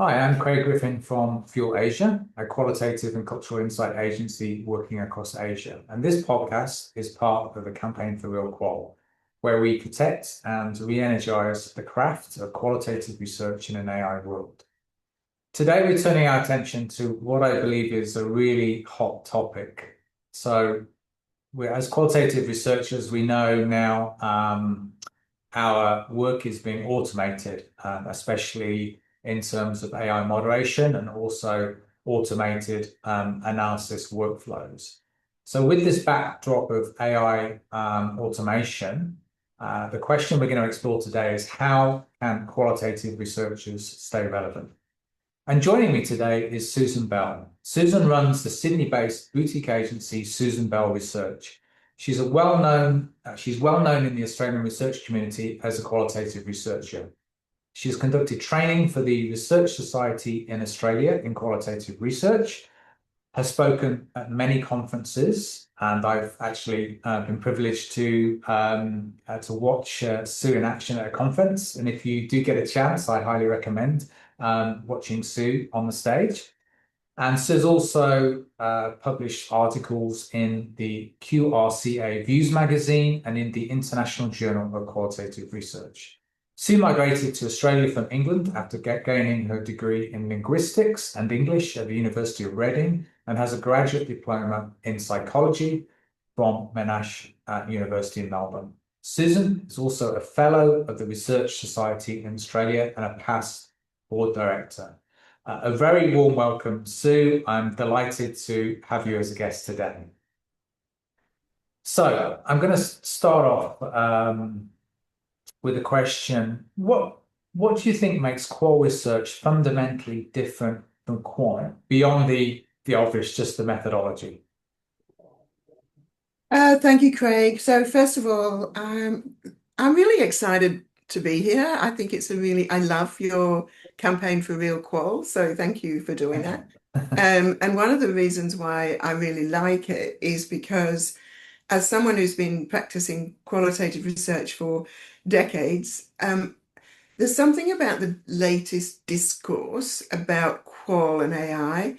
Hi, I'm Craig Griffin from Fuel Asia, a qualitative and cultural insight agency working across Asia. And this podcast is part of a campaign for Real Qual, where we protect and re-energize the craft of qualitative research in an AI world. Today, we're turning our attention to what I believe is a really hot topic. So, as qualitative researchers, we know now our work is being automated, especially in terms of AI moderation and also automated analysis workflows. So with this backdrop of AI automation, the question we're going to explore today is how can qualitative researchers stay relevant? And joining me today is Susan Bell. Susan runs the Sydney-based boutique agency Susan Bell Research. She's well known in the Australian research community as a qualitative researcher. She has conducted training for the Research Society in Australia in qualitative research, has spoken at many conferences, and I've actually been privileged to watch Sue in action at a conference. And if you do get a chance, I highly recommend watching Sue on the stage. And Sue's also published articles in the QRCA Views magazine and in the International Journal of Qualitative Research. Sue migrated to Australia from England after gaining her degree in linguistics and English at the University of Reading and has a graduate diploma in psychology from Monash University in Melbourne. Susan is also a fellow of the Research Society in Australia and a past board director. A very warm welcome, Sue. I'm delighted to have you as a guest today. So I'm going to start off with a question. What do you think makes qual research fundamentally different from quant beyond the obvious, just the methodology? Thank you, Craig. So first of all, I'm really excited to be here. I think I love your campaign for Real Qual, so thank you for doing that. And one of the reasons why I really like it is because as someone who's been practicing qualitative research for decades, there's something about the latest discourse about qual and AI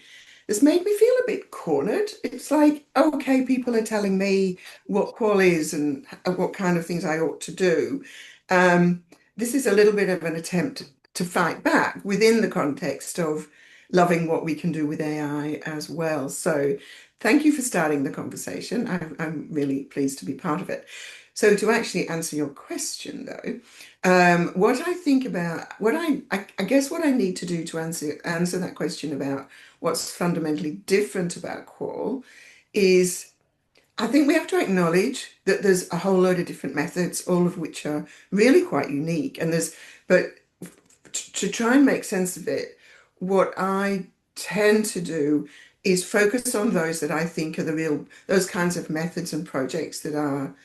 that's made me feel a bit cornered. It's like, okay, people are telling me what qual is and what kind of things I ought to do. This is a little bit of an attempt to fight back within the context of loving what we can do with AI as well. So thank you for starting the conversation. I'm really pleased to be part of it. So to actually answer your question, though, what I think about I guess what I need to do to answer that question about what's fundamentally different about Qual is I think we have to acknowledge that there's a whole load of different methods, all of which are really quite unique. But to try and make sense of it, what I tend to do is focus on those that I think are those kinds of methods and projects that are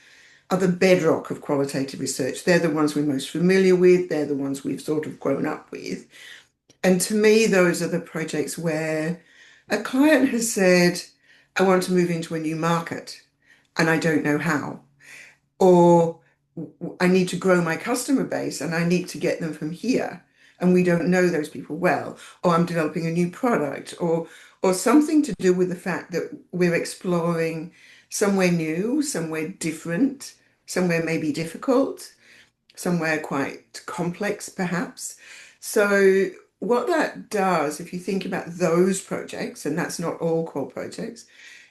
the bedrock of qualitative research. They're the ones we're most familiar with. They're the ones we've sort of grown up with. And to me, those are the projects where a client has said, I want to move into a new market and I don't know how. Or I need to grow my customer base and I need to get them from here. And we don't know those people well. Or I'm developing a new product or something to do with the fact that we're exploring somewhere new, somewhere different, somewhere maybe difficult, somewhere quite complex, perhaps. So, what that does, if you think about those projects, and that's not all core projects,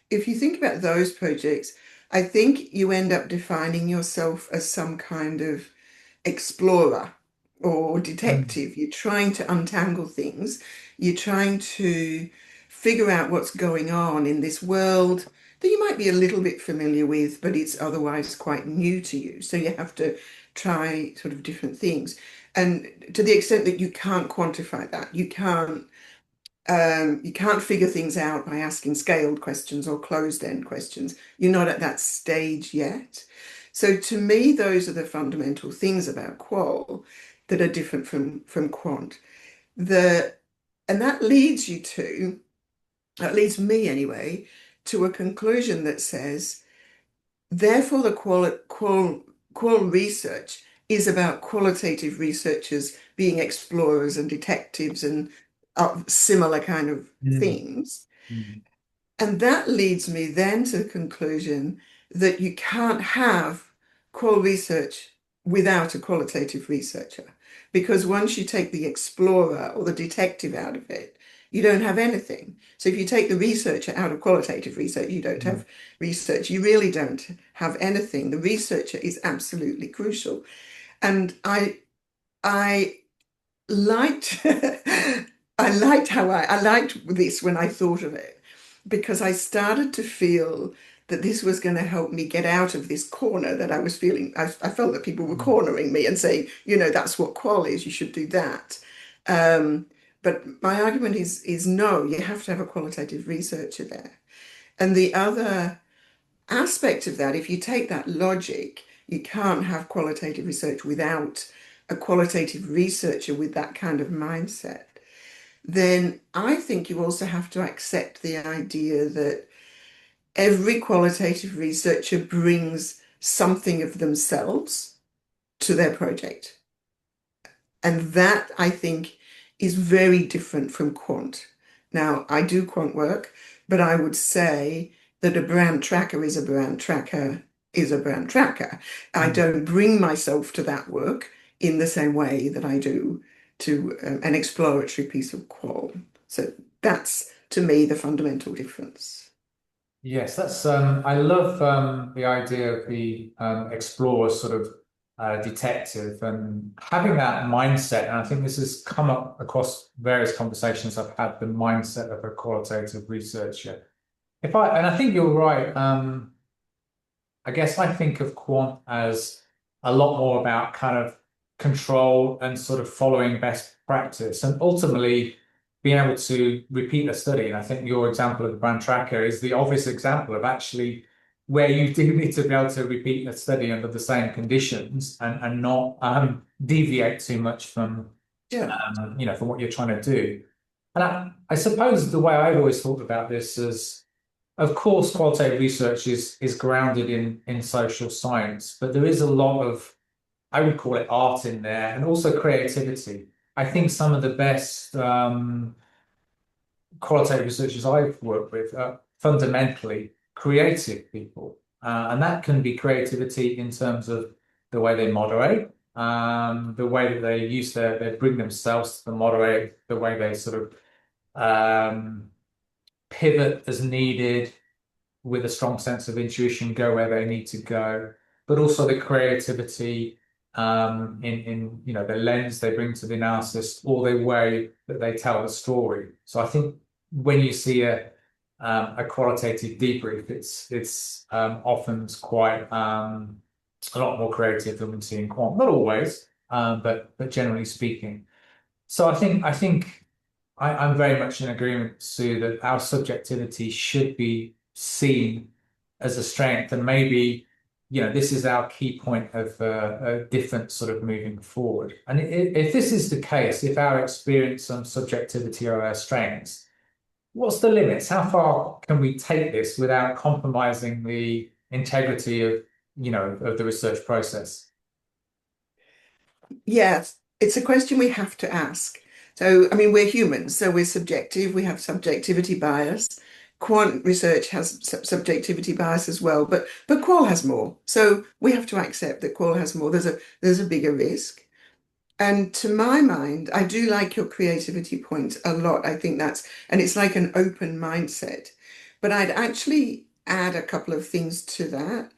if you think about those projects, I think you end up defining yourself as some kind of explorer or Mm. detective. You're trying to untangle things, you're trying to figure out what's going on in this world that you might be a little bit familiar with, but it's otherwise quite new to you. So you have to try sort of different things. And to the extent that you can't quantify that, you can't figure things out by asking scaled questions or closed-end questions. You're not at that stage yet. So to me, those are the fundamental things about qual that are different from quant. The and that leads me anyway, to a conclusion that says, therefore, the qual research is about qualitative researchers being explorers and detectives and of similar kind of Mm, things. mm, And that leads me then to the conclusion that you can't have qual research without a qualitative researcher. Because once you take the explorer or the detective out of it, you don't have anything. So if you take the researcher out of qualitative research, you don't mm. have research. You really don't have anything. The researcher is absolutely crucial. And I liked I liked this when I thought of it because I started to feel that this was going to help me get out of this corner that I was feeling. I felt that people were Mm. cornering me and saying, that's what qual is, you should do that. Um, but my argument is no, you have to have a qualitative researcher there. And the other aspect of that, if you take that logic, you can't have qualitative research without a qualitative researcher with that kind of mindset. Then I think you also have to accept the idea that every qualitative researcher brings something of themselves to their project. And that I think is very different from quant. Now, I do quant work, but I would say that a brand tracker is a brand tracker is a brand tracker. I Mm. don't bring myself to that work in the same way that I do to an exploratory piece of qual. So that's to me the fundamental difference. Yes, that's I love the idea of the explorer sort of detective and having that mindset. And I think this has come up across various conversations I've had, the mindset of a qualitative researcher. And I think you're right. I guess I think of quant as a lot more about kind of control and sort of following best practice and ultimately being able to repeat a study. And I think your example of the brand tracker is the obvious example of actually where you do need to be able to repeat a study under the same conditions and not deviate too much from Yeah. from what you're trying to do. And I suppose the way I've always thought about this is of course, qualitative research is grounded in social science, but there is a lot of, I would call it art in there, and also creativity. I think some of the best qualitative researchers I've worked with are fundamentally creative people, and that can be creativity in terms of the way they moderate, the way that they bring themselves to the moderate, the way they sort of pivot as needed with a strong sense of intuition go where they need to go, but also the creativity in the lens they bring to the analysis or the way that they tell the story. So I think when you see a qualitative debrief, it's often quite a lot more creative than we see in quant. Not always, but generally speaking. So I'm very much in agreement, Sue, that our subjectivity should be seen as a strength, and maybe, this is our key point of a different sort of moving forward. And if this is the case, if our experience and subjectivity are our strengths, what's the limits? How far can we take this without compromising the integrity of the research process? Yes, it's a question we have to ask. So, I mean, we're humans, so we're subjective, we have subjectivity bias. Quant research has subjectivity bias as well, but qual has more. So we have to accept that qual has more. There's a bigger risk. And to my mind, I do like your creativity point a lot. I think and it's like an open mindset. But I'd actually add a couple of things to that.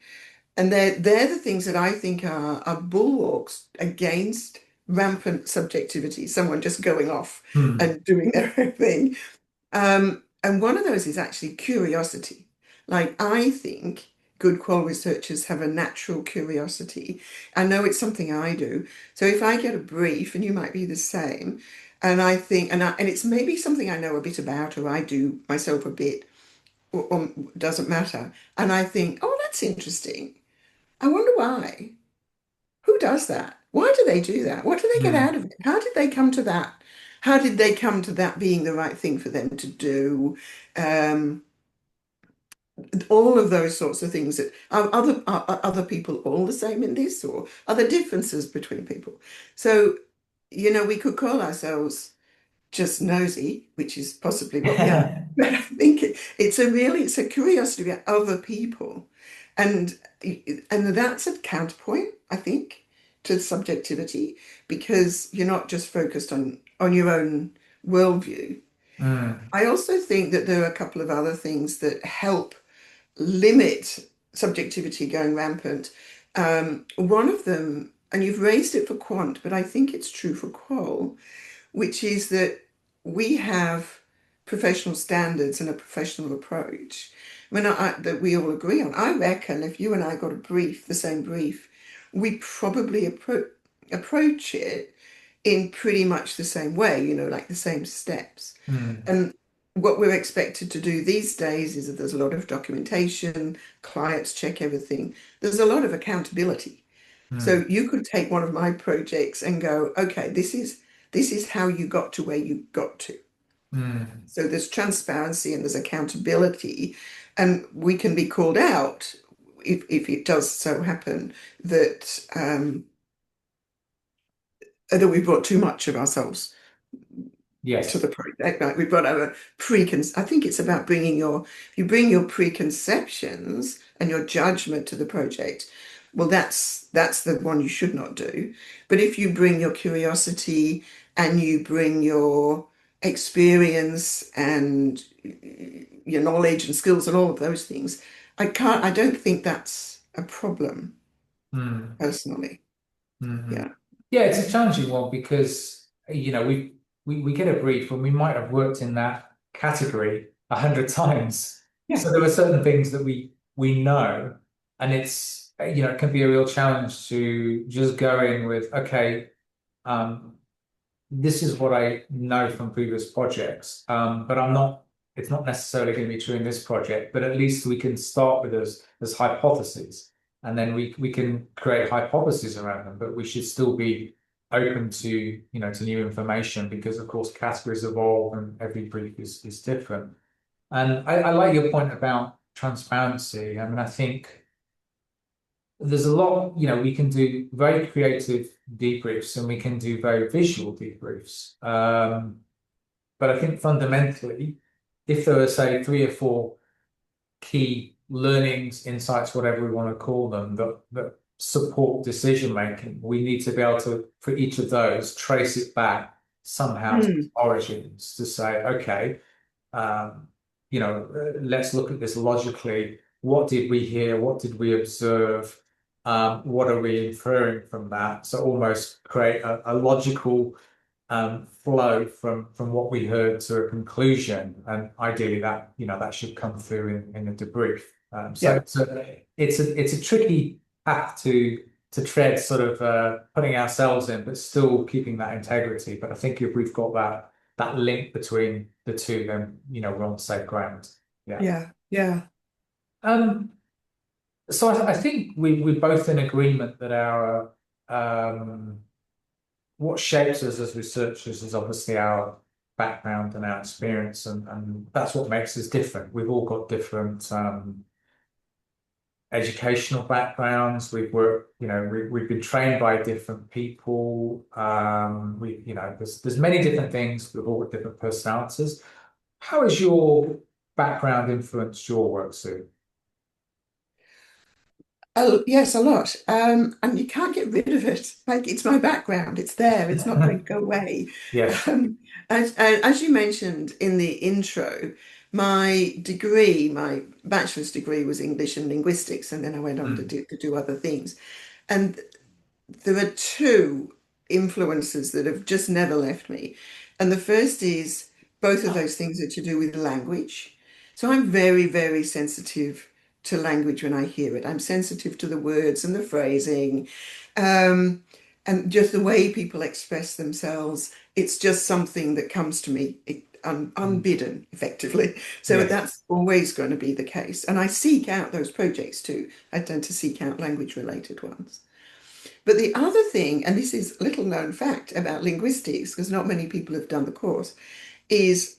And they're the things that I think are bulwarks against rampant subjectivity, someone just going off Hmm. and doing their own thing. And one of those is actually curiosity. Like, I think good qual researchers have a natural curiosity. I know it's something I do. So if I get a brief, and you might be the same, and I think, and it's maybe something I know a bit about, or I do myself a bit, or doesn't matter, and I think, oh, that's interesting. I wonder why. Who does that? Why do they do that? What do they get Hmm. out of it? How did they come to that? How did they come to that being the right thing for them to do? Um, all of those sorts of things. Are other people all the same in this, or are there differences between people? So, we could call ourselves just nosy, which is possibly what we are. But I think it's a curiosity about other people, and that's a counterpoint, I think, to subjectivity, because you're not just focused on your own worldview. Mm, I also think that there are a couple of other things that help limit subjectivity going rampant. One of them, and you've raised it for quant, but I think it's true for qual, which is that we have professional standards and a professional approach. That we all agree on. I reckon if you and I got a brief, the same brief, we probably approach it in pretty much the same way, like the same steps. mm, And what we're expected to do these days is that there's a lot of documentation, clients check everything. There's a lot of accountability. mm, So you could take one of my projects and go, okay, this is how you got to where you got to. mm. So there's transparency and there's accountability, and we can be called out if it does so happen that we brought too much of ourselves to the Yes. project. Like we've got our I think it's about if you bring your preconceptions and your judgment to the project, well, that's the one you should not do. But if you bring your curiosity and you bring your experience and your knowledge and skills and all of those things, I don't think that's a problem Mm, personally. mhm. Yeah. Yeah, it's a challenging one because we get a brief and we might have worked in that category 100 times. Yeah. So there are certain things that we know, and it can be a real challenge to just go in with, okay, um, this is what I know from previous projects, but it's not necessarily going to be true in this project, but at least we can start with as hypotheses, and then we can create hypotheses around them, but we should still be open to new information because of course categories evolve and every brief is different. And I like your point about transparency. I mean, I think there's a lot, we can do very creative debriefs and we can do very visual debriefs. But I think fundamentally, if there are, say, three or four key learnings, insights, whatever we want to call them, that support decision making, we need to be able to, for each of those, trace it back somehow to its Mm. origins to say, okay, um, let's look at this logically. What did we hear? What did we observe? What are we inferring from that? So almost create a logical flow from what we heard to a conclusion, and ideally that should come through in the debrief. Yeah. It's a tricky path to tread, sort of putting ourselves in, but still keeping that integrity. But I think if we've got that link between the two, then we're on safe ground. Yeah. Yeah. Yeah. Um, so I think we're both in agreement that our what shapes us as researchers is obviously our background and our experience, and that's what makes us different. We've all got different educational backgrounds. We've worked, we've been trained by different people. There's many different things. We've all got different personalities. How has your background influenced your work, Sue? Oh, yes, a lot. And you can't get rid of it. Like it's my background. It's there. It's not going to go away. Yes. Um, as you mentioned in the intro, my bachelor's degree was English and linguistics, and then I went on to Mm, do other things. And there are two influences that have just never left me. And the first is both of those things are to do with language. So I'm very, very sensitive to language when I hear it. I'm sensitive to the words and the phrasing, um, and just the way people express themselves. It's just something that comes to me mm. unbidden, effectively. So Yes. that's always going to be the case. And I seek out those projects too. I tend to seek out language related ones. But the other thing, and this is little known fact about linguistics, because not many people have done the course, is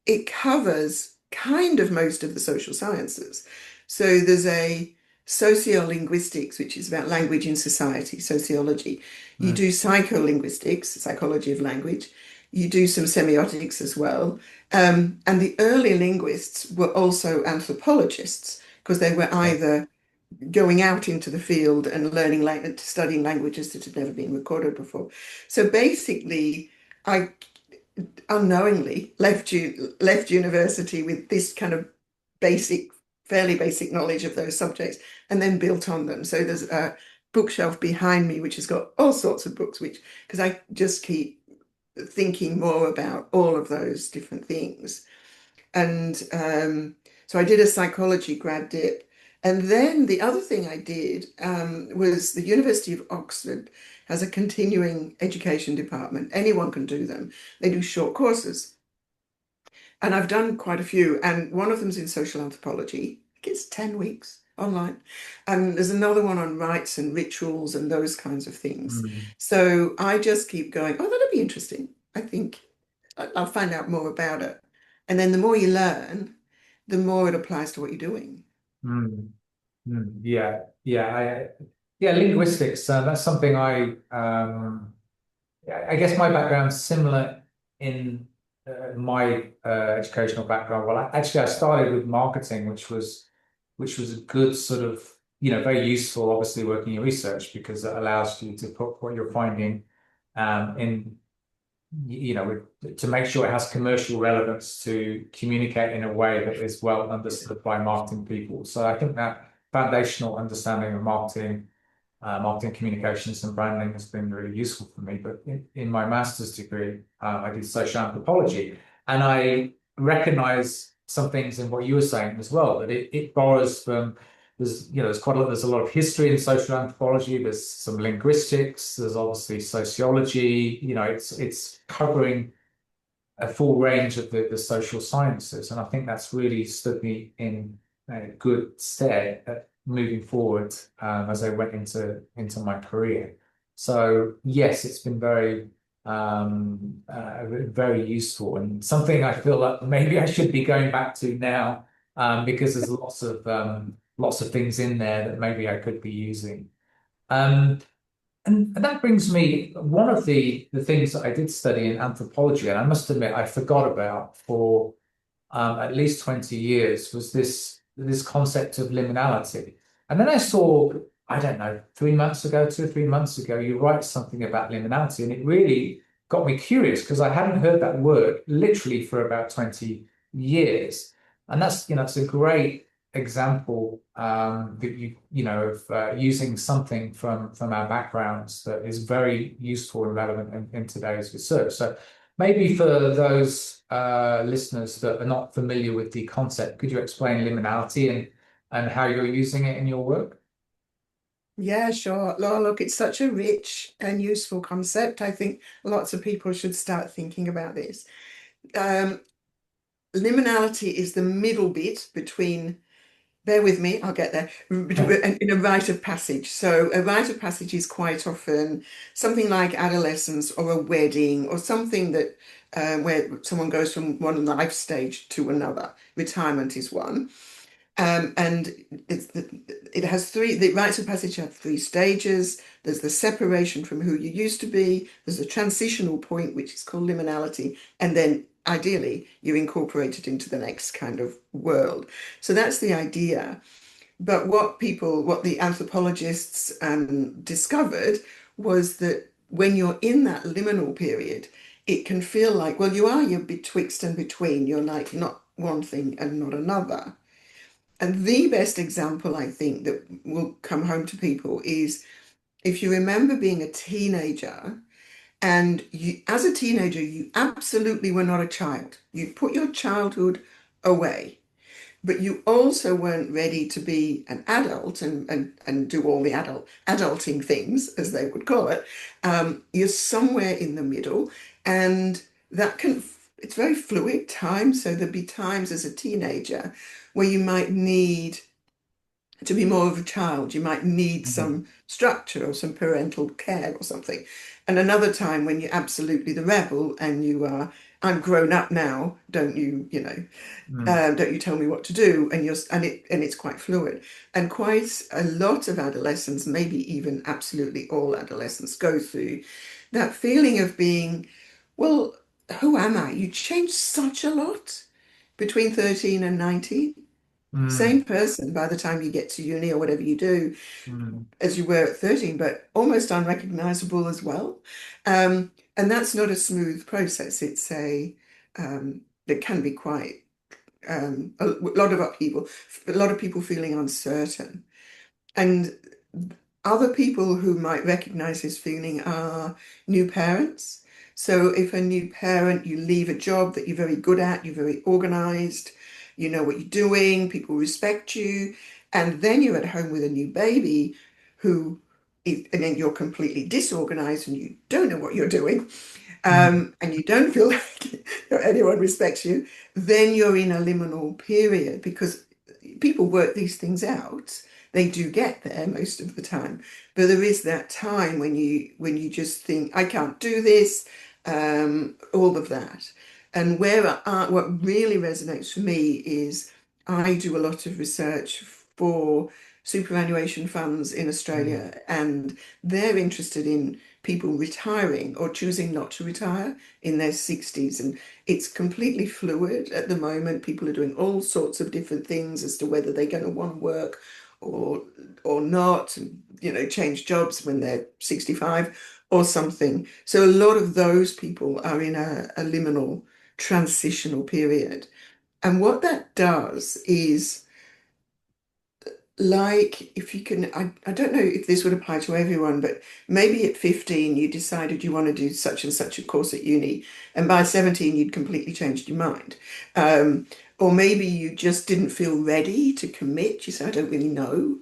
it covers kind of most of the social sciences. So there's a sociolinguistics, which is about language in society, sociology. You Mm, do psycholinguistics, psychology of language. you do some semiotics as well. And the early linguists were also anthropologists because they were Yeah. either going out into the field and studying languages that had never been recorded before. So basically, I unknowingly left university with this kind of basic, fairly basic knowledge of those subjects, and then built on them. So there's a bookshelf behind me which has got all sorts of books, which because I just keep thinking more about all of those different things. And so I did a psychology grad dip. And then the other thing I did was the University of Oxford has a continuing education department. Anyone can do them. They do short courses. And I've done quite a few. And one of them's in social anthropology. I think it's 10 weeks online. And there's another one on rites and rituals and those kinds of things. Mm, So I just keep going, oh, that'll be interesting. I think I'll find out more about it. And then the more you learn, the more it applies to what you're doing. mm, yeah, yeah, yeah. Linguistics. That's something I guess my background's similar in my educational background. Well, actually, I started with marketing, which was a good sort of, very useful, obviously, working in research because it allows you to put what you're finding in, to make sure it has commercial relevance to communicate in a way that is well understood by marketing people. So I think that foundational understanding of marketing communications and branding has been really useful for me. But in my master's degree, I did social anthropology, and I recognize some things in what you were saying as well, that it borrows from there's a lot of history in social anthropology, there's some linguistics, there's obviously sociology, it's covering a full range of the social sciences. And I think that's really stood me in good stead moving forward as I went into my career. So yes, it's been very useful and something I feel like maybe I should be going back to now because there's lots of things in there that maybe I could be using. Um, and that brings me one of the things that I did study in anthropology, and I must admit I forgot about for at least 20 years was this concept of liminality. And then I saw, I don't know, 3 months ago, 2 or 3 months ago, you write something about liminality, and it really got me curious because I hadn't heard that word literally for about 20 years. And it's a great example that of using something from our backgrounds that is very useful and relevant in today's research. So maybe for those listeners that are not familiar with the concept, could you explain liminality and how you're using it in your work? Yeah, sure. Look, it's such a rich and useful concept. I think lots of people should start thinking about this. Um, Liminality is the middle bit between, bear with me, I'll get there, in a rite of passage. So a rite of passage is quite often something like adolescence or a wedding or something that where someone goes from one life stage to another. Retirement is one. And it has the rites of passage have three stages. There's the separation from who you used to be. There's a transitional point, which is called liminality. And then ideally, you incorporate it into the next kind of world. So that's the idea. But what the anthropologists discovered was that when you're in that liminal period, it can feel like, well, you're betwixt and between. You're like not one thing and not another. And the best example I think that will come home to people is if you remember being a teenager and as a teenager, you absolutely were not a child. You put your childhood away, but you also weren't ready to be an adult and do all the adulting things, as they would call it. You're somewhere in the middle, and it's very fluid time. So there'd be times as a teenager where you might need to be more of a child. You might need Mhm. some structure or some parental care or something. And another time when you're absolutely the rebel and I'm grown up now, Mm, don't you tell me what to do? And it's quite fluid. And quite a lot of adolescents, maybe even absolutely all adolescents, go through that feeling of being, well, who am I? You change such a lot between 13 and 19. Mm, Same person by the time you get to uni or whatever you do mm, as you were at 13, but almost unrecognizable as well. And that's not a smooth process. It can be quite a lot of upheaval, a lot of people feeling uncertain. And other people who might recognize this feeling are new parents. So if a new parent, you leave a job that you're very good at, you're very organized, you know what you're doing, people respect you, and then you're at home with a new baby who, and then you're completely disorganized and you don't know what you're doing, mm, and you don't feel like anyone respects you, then you're in a liminal period because people work these things out. They do get there most of the time, but there is that time when you just think, I can't do this, all of that. And what really resonates for me is I do a lot of research for superannuation funds in mm, Australia, and they're interested in people retiring or choosing not to retire in their 60s. And it's completely fluid at the moment. People are doing all sorts of different things as to whether they're going to want to work or or not, and, change jobs when they're 65 or something. So a lot of those people are in a liminal transitional period. And what that does is, like, if you can, I don't know if this would apply to everyone, but maybe at 15 you decided you want to do such and such a course at uni, and by 17 you'd completely changed your mind. Or maybe you just didn't feel ready to commit. You said, I don't really know.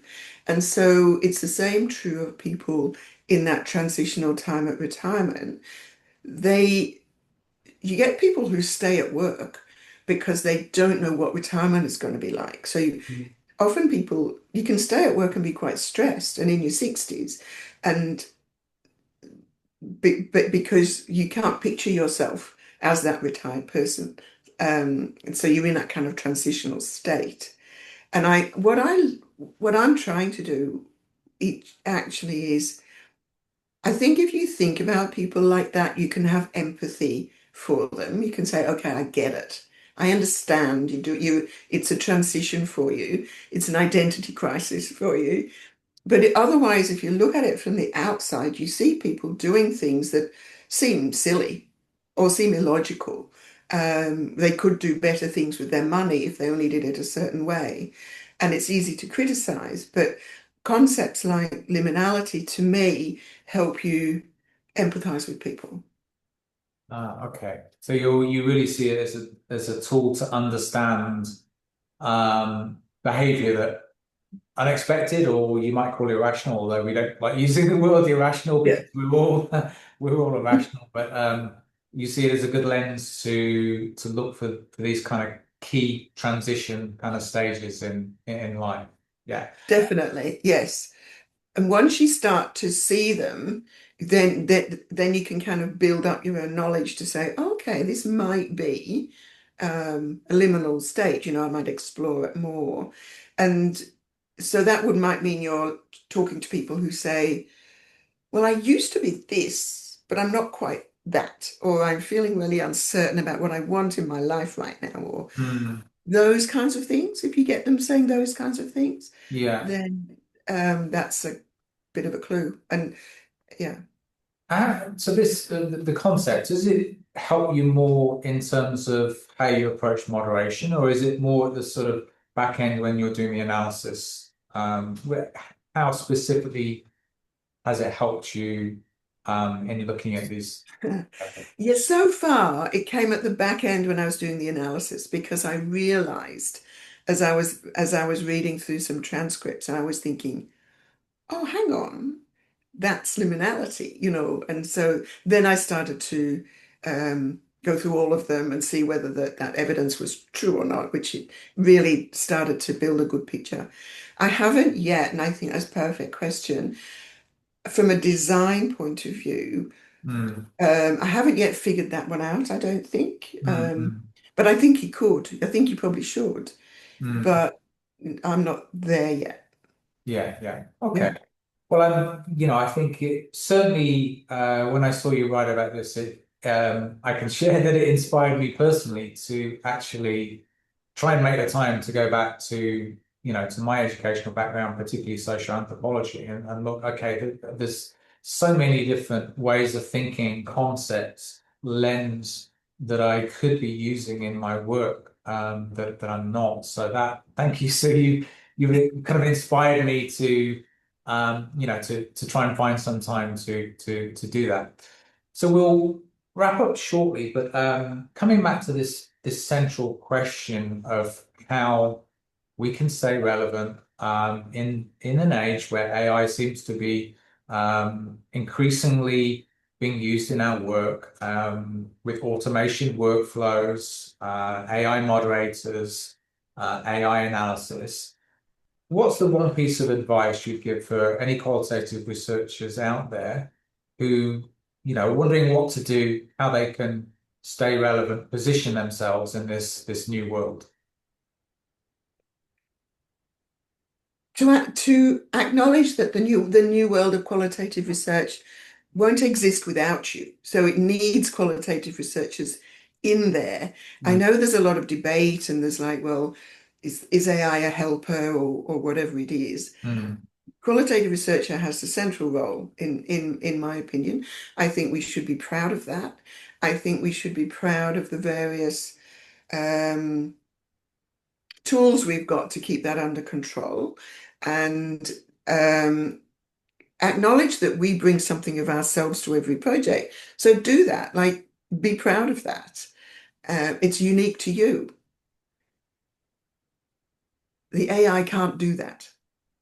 And so it's the same true of people in that transitional time at retirement. They, you get people who stay at work because they don't know what retirement is going to be like. So mm. often people, you can stay at work and be quite stressed and in your 60s, and but because you can't picture yourself as that retired person, and so you're in that kind of transitional state. And what I'm trying to do, it actually is, I think if you think about people like that, you can have empathy for them. You can say, okay, I get it. I understand it's a transition for you. It's an identity crisis for you. But otherwise, if you look at it from the outside, you see people doing things that seem silly or seem illogical. They could do better things with their money if they only did it a certain way. And it's easy to criticize, but concepts like liminality to me help you empathize with people. Ah, okay. So you really see it as a tool to understand behavior that unexpected, or you might call it irrational, although we don't like using the word irrational Yeah. because we're all irrational. But you see it as a good lens to look for these kind of key transition kind of stages in life. Yeah. Definitely, yes. And once you start to see them, then you can kind of build up your own knowledge to say, okay, this might be a liminal state. I might explore it more. And so that would might mean you're talking to people who say, well, I used to be this, but I'm not quite that, or I'm feeling really uncertain about what I want in my life right now, or Mm, those kinds of things. If you get them saying those kinds of things, yeah. then that's a bit of a clue. And yeah. So this the concept, does it help you more in terms of how you approach moderation, or is it more at the sort of back end when you're doing the analysis? How specifically has it helped you in looking at these? Yeah, so far it came at the back end when I was doing the analysis because I realized as I was reading through some transcripts, I was thinking, oh, hang on, that's liminality, and so then I started to go through all of them and see whether that evidence was true or not, which it really started to build a good picture. I haven't yet, and I think that's a perfect question. From a design point of view, Mm, I haven't yet figured that one out, I don't think. mm, mm, But I think he could. I think he probably should. mm. But I'm not there yet. Yeah, yeah. Okay. Yeah. Well, I think it certainly when I saw you write about this, I can share that it inspired me personally to actually try and make the time to go back to, to my educational background, particularly social anthropology, and look, okay, there's so many different ways of thinking, concepts, lens that I could be using in my work, that I'm not. So thank you. So you kind of inspired me to, to try and find some time to do that. So we'll wrap up shortly, but coming back to this central question of how we can stay relevant in an age where AI seems to be increasingly being used in our work with automation workflows, AI moderators, AI analysis. What's the one piece of advice you'd give for any qualitative researchers out there who, are wondering what to do, how they can stay relevant, position themselves in this new world? To acknowledge that the new world of qualitative research won't exist without you. So it needs qualitative researchers in there. I Mm, know there's a lot of debate and there's like, well, is AI a helper or whatever it is. mm, Qualitative researcher has the central role in my opinion. I think we should be proud of that. I think we should be proud of the various um, tools we've got to keep that under control and um, acknowledge that we bring something of ourselves to every project. So do that, like be proud of that. It's unique to you. The AI can't do that.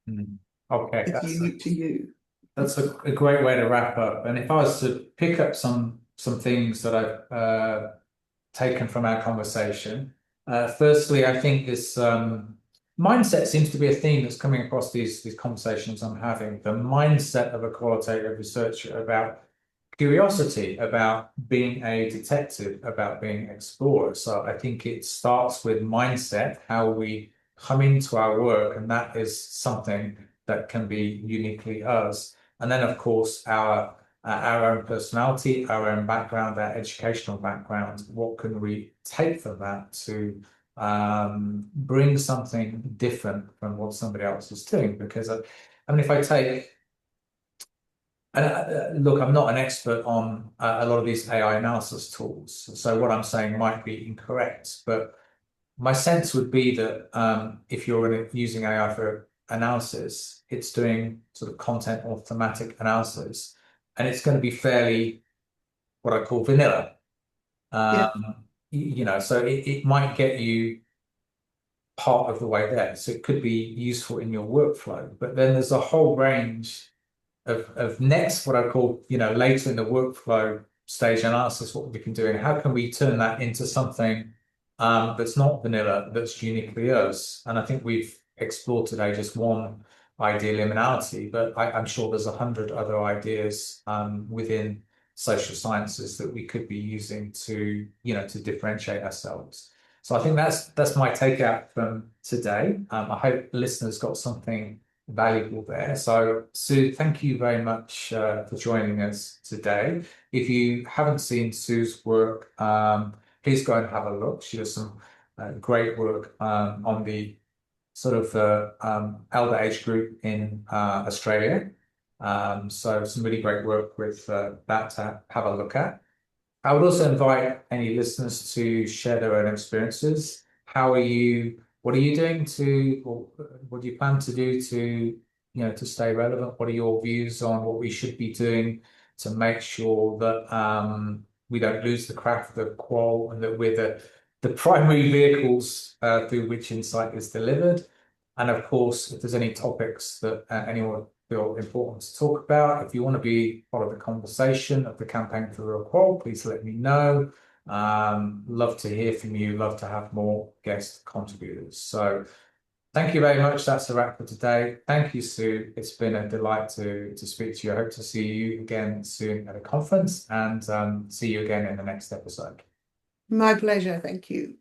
mm. Okay, It's unique to you. that's a great way to wrap up. And if I was to pick up some things that I've taken from our conversation. Firstly, I think this mindset seems to be a theme that's coming across these conversations I'm having. The mindset of a qualitative researcher about curiosity, about being a detective, about being an explorer. So I think it starts with mindset, how we come into our work, and that is something that can be uniquely us. And then, of course, our own personality, our own background, our educational background. What can we take from that to bring something different from what somebody else is doing? Because I mean, if I take and look, I'm not an expert on a lot of these AI analysis tools, so what I'm saying might be incorrect. But my sense would be that if you're using AI for analysis, it's doing sort of content or thematic analysis, and it's going to be fairly what I call vanilla. Yeah. So it might get you part of the way there. So it could be useful in your workflow, but then there's a whole range of next, what I call, later in the workflow stage analysis, what we can do, and how can we turn that into something that's not vanilla, that's uniquely us. And I think we've explored today just one idea, liminality, but I'm sure there's 100 other ideas within social sciences that we could be using to differentiate ourselves. So I think that's my takeout from today. I hope listeners got something valuable there. So, Sue, thank you very much for joining us today. If you haven't seen Sue's work, please go and have a look. She does some great work on the sort of elder age group in Australia. So some really great work with that to have a look at. I would also invite any listeners to share their own experiences. What are you doing or what do you plan to do to stay relevant? What are your views on what we should be doing to make sure that we don't lose the craft of the qual and that we're the primary vehicles through which insight is delivered? And of course, if there's any topics that anyone feel important to talk about, if you want to be part of the conversation of the campaign for Real Qual, please let me know. Love to hear from you. Love to have more guest contributors. So thank you very much. That's a wrap for today. Thank you, Sue. It's been a delight to speak to you. I hope to see you again soon at a conference and see you again in the next episode. My pleasure. Thank you.